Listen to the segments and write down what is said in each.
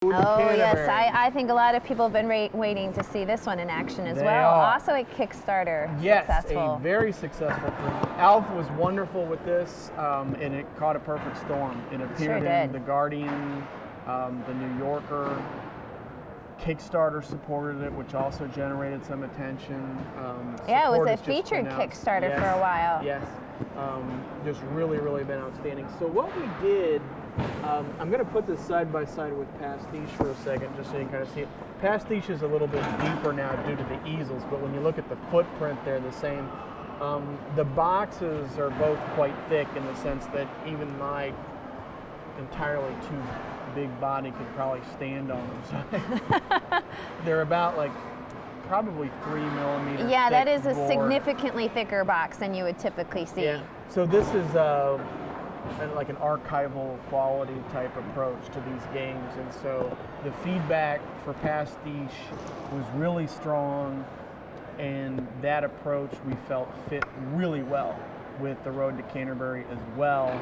Oh, Canterbury. yes, I think a lot of people have been waiting to see this one in action as They well. are. Also a Kickstarter Yes, successful. a very successful print. Alf was wonderful with this, and it caught a perfect storm. It appeared in The Guardian, The New Yorker. Kickstarter supported it, which also generated some attention. Yeah, it was a Support has just featured been Kickstarter for a while. Yes, just really been outstanding. So what we did, I'm going to put this side by side with Pastiche for a second, just so you can kind of see it. Pastiche is a little bit deeper now due to the easels, but when you look at the footprint, they're the same. The boxes are both quite thick in the sense that even my entirely too big body could probably stand on them. So they're about like probably 3 millimeters. Yeah, that is a board. significantly thicker box than you would typically see. Yeah. So this is like an archival quality type approach to these games, and so the feedback for Pastiche was really strong, and that approach we felt fit really well with the Road to Canterbury as well.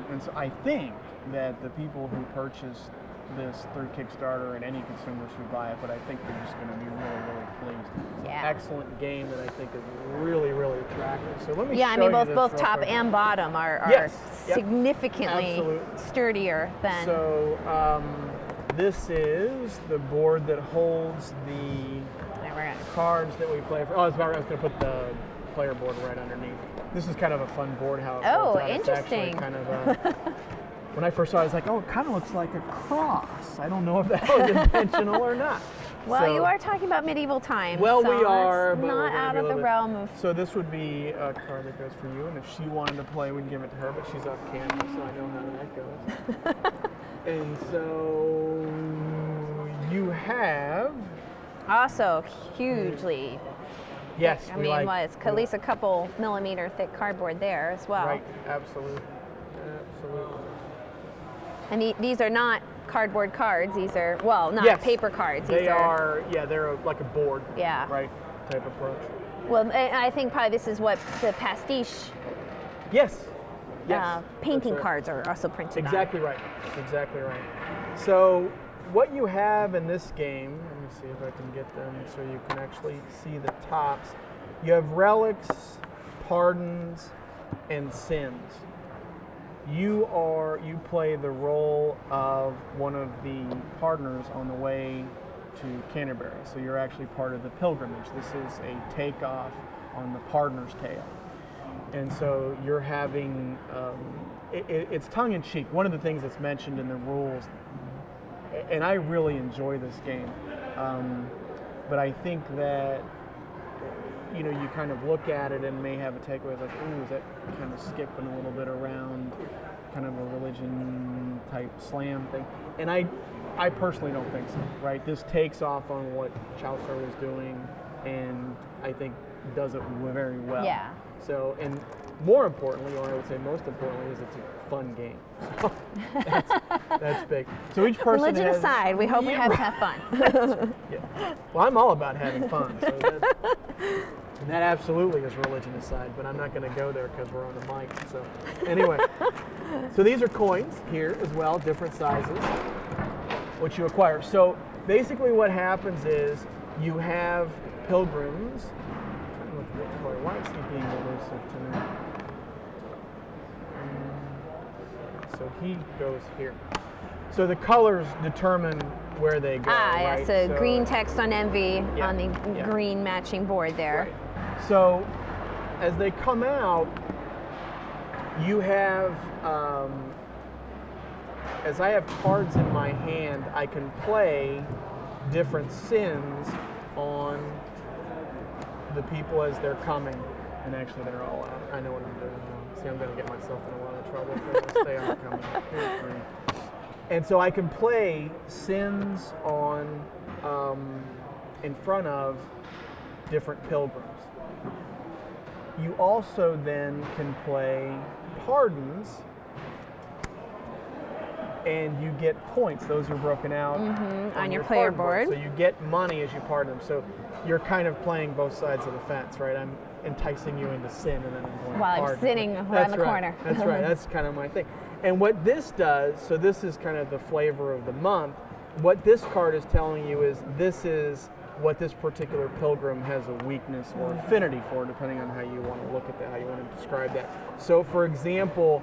And so I think that the people who purchase this through Kickstarter and any consumers who buy it, but I think they're just going to be really pleased. It's an excellent game that I think is really attractive. So let me show I mean, you this both real top quick. and bottom are significantly sturdier than. So this is the board that holds the cards that we play for. Oh, I was going to put the player board right underneath. This is kind of a fun board. How it oh, folds out. interesting. It's actually kind of when I first saw it, I was like, oh, it kind of looks like a cross. I don't know if that was intentional or not. Well, so, you are talking about medieval times. Well, so we are, but not out of the realm of. So this would be a card that goes for you, and if she wanted to play, we'd give it to her, but she's off camera, so I know how that goes. And so you have. Also, hugely. Yes, thick. I mean, it's at least a couple millimeter thick cardboard there as well. Right, absolutely. And these are not cardboard cards. These are, well, not paper cards. These are, they're like a board. Yeah. Right, type approach. Well, I think probably this is what the Pastiche. Yes. Painting cards are also printed Exactly right. Exactly right. So what you have in this game, let me see if I can get them so you can actually see the tops. You have relics, pardons, and sins. You play the role of one of the partners on the way to Canterbury. So you're actually part of the pilgrimage. This is a takeoff on the Pardoner's Tale. And so you're having, it's tongue-in-cheek. One of the things that's mentioned in the rules, and I really enjoy this game, but I think that, you kind of look at it and may have a takeaway like, ooh, is that kind of skipping a little bit around kind of a religion type slam thing? And I personally don't think so, right? This takes off on what Chaucer was doing, and I think does it very well. Yeah. So, and more importantly, or I would say most importantly, is it's a fun game. So that's big. So each person Religion has, aside, we hope we have fun. Yeah. Well, I'm all about having fun. So that absolutely is religion aside, but I'm not going to go there because we're on the mic. So anyway, so these are coins here as well, different sizes, which you acquire. So basically what happens is you have pilgrims. Why is he being elusive to me? So he goes here. So the colors determine where they go. Yeah, so green text on envy on the green matching board there. Right. So as they come out, you have, as I have cards in my hand, I can play different sins on the people as they're coming, and actually they're all out. I know what I'm doing now. See, I'm going to get myself in a lot of trouble if I stay on coming. And so I can play sins on, in front of different pilgrims. You also then can play pardons, and you get points. Those are broken out on your player board. So you get money as you pardon them. So you're kind of playing both sides of the fence, right? I'm enticing you into sin, and then I'm going while pardon. I'm sitting around the corner. That's right. That's kind of my thing. And what this does, so this is kind of the flavor of the month. what this card is telling you is this is what this particular pilgrim has a weakness or affinity for, depending on how you want to look at that, how you want to describe that. So, for example,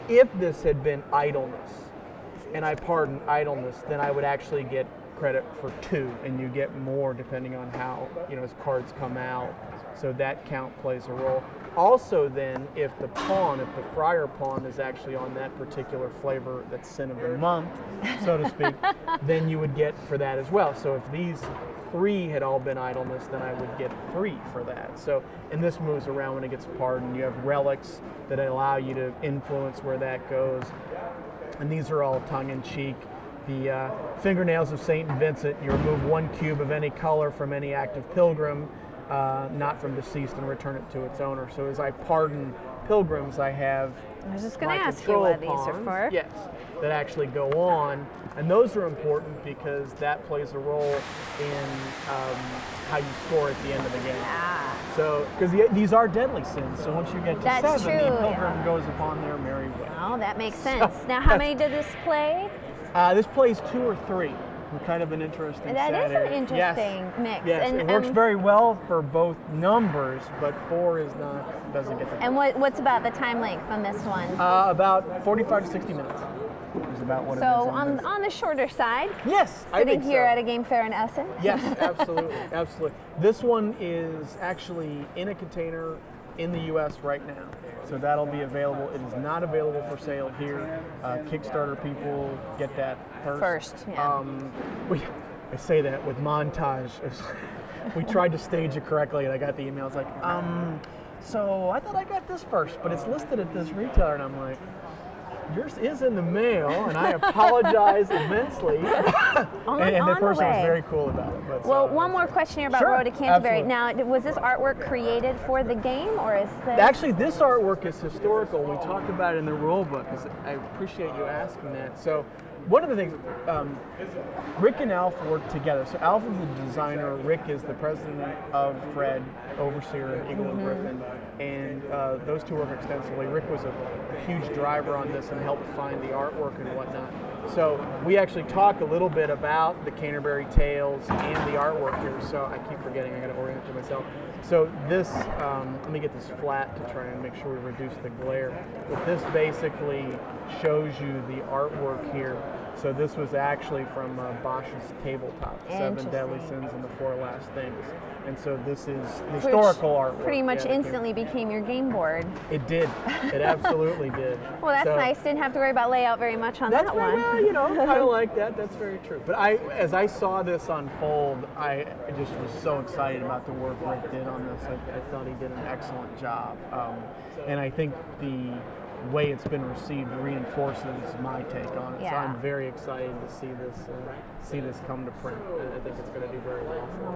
if this had been idleness, and I pardon idleness, then I would actually get credit for 2, and you get more depending on how, as cards come out. So that count plays a role. Also then, if the friar pawn is actually on that particular flavor, that's sin of the month, so to speak, then you would get for that as well. So if these 3 had all been idleness, then I would get 3 for that. So, and this moves around when it gets pardoned. You have relics that allow you to influence where that goes. And these are all tongue-in-cheek. The fingernails of St. Vincent, you remove 1 cube of any color from any active pilgrim, not from deceased, and return it to its owner. So as I pardon pilgrims, I have I was just going to ask you what these are for. Yes, that actually go on. And those are important because that plays a role in how you score at the end of the game. Ah. So, because these are deadly sins, so once you get to That's 7, true, the pilgrim goes upon their merry way. Oh, that makes sense. Now, how many did this play? This plays 2 or 3. Kind of an interesting That set is an area. interesting mix. Yes, and, it works very well for both numbers, but 4 doesn't get the. And what's about the time length on this one? About 45 to 60 minutes is about what it is. So on the shorter side. Yes, I think sitting here so. at a game fair in Essen. Yes, absolutely, absolutely. This one is actually in a container in the U.S. right now, so that'll be available. It is not available for sale here. Kickstarter people get that first. Yeah. I say that with montage. We tried to stage it correctly, and I got the emails like, so I thought I got this first, but it's listed at this retailer, and I'm like, yours is in the mail, and I apologize immensely. And the person was very cool about it. But well, one more question here about Sure, Road to Canterbury. absolutely. Now, was this artwork created for the game, or is this? Actually, this artwork is historical. We talked about it in the rule book. I appreciate you asking that. So, one of the things, Rick and Alf work together. So Alf is the designer, Rick is the president of Fred, overseer of Eagle and Griffin, and those two work extensively. Rick was a huge driver on this and helped find the artwork and whatnot. So we actually talk a little bit about the Canterbury Tales and the artwork here, so I keep forgetting, I got to orient to myself. So this, let me get this flat to try and make sure we reduce the glare. But this basically shows you the artwork here. So this was actually from Bosch's tabletop, 7 Deadly Sins and the 4 Last Things. And so this is historical artwork. Pretty much instantly became your game board. It did. It absolutely did. Well, that's nice. Didn't have to worry about layout very much on that one. Well, kind of like that. That's very true. But as I saw this unfold, I just was so excited about the work Rick did on this. I thought he did an excellent job. And I think the way it's been received reinforces my take on it. Yeah. So I'm very excited to see this come to print. I think it's going to do very well.